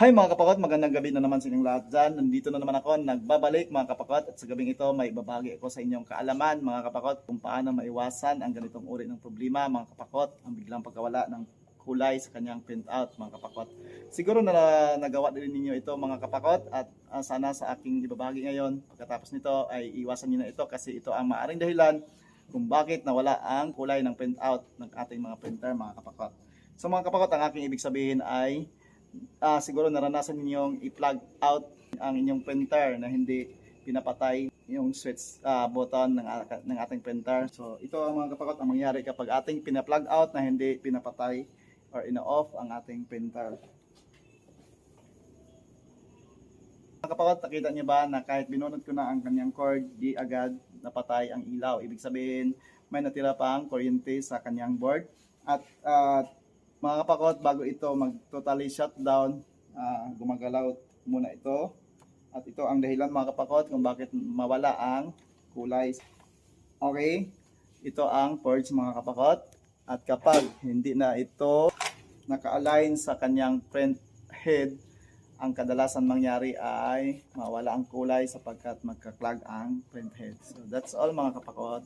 Hi mga kapakot, magandang gabi na naman sa inyong lahat dyan. Nandito na naman ako, nagbabalik mga kapakot. At sa gabing ito, may ibabahagi ako sa inyong kaalaman mga kapakot kung paano maiwasan ang ganitong uri ng problema mga kapakot. Ang biglang pagkawala ng kulay sa kanyang printout mga kapakot. Siguro na nagawa din ninyo ito mga kapakot at sana sa aking ibabahagi ngayon pagkatapos nito ay iwasan niyo na ito kasi ito ang maaring dahilan kung bakit nawala ang kulay ng printout ng ating mga printer mga kapakot. So mga kapakot, ang aking ibig sabihin ay siguro naranasan ninyong i-plug out ang inyong printer na hindi pinapatay yung switch button ng ating printer. So ito ang mga kapakot ang mangyari kapag ating pina-plug out na hindi pinapatay or ina-off ang ating printer. Mga kapakot, nakita niyo ba na kahit binunod ko na ang kanyang cord, di agad napatay ang ilaw. Ibig sabihin, may natira pang kuryente sa kanyang board. At mga kapakot, bago ito mag-totally shutdown, gumagalaw muna ito. At ito ang dahilan mga kapakot kung bakit mawala ang kulay. Okay, ito ang purge mga kapakot. At kapag hindi na ito naka-align sa kanyang print head, ang kadalasan mangyari ay mawala ang kulay sapagkat magka-clog ang print head. So that's all mga kapakot.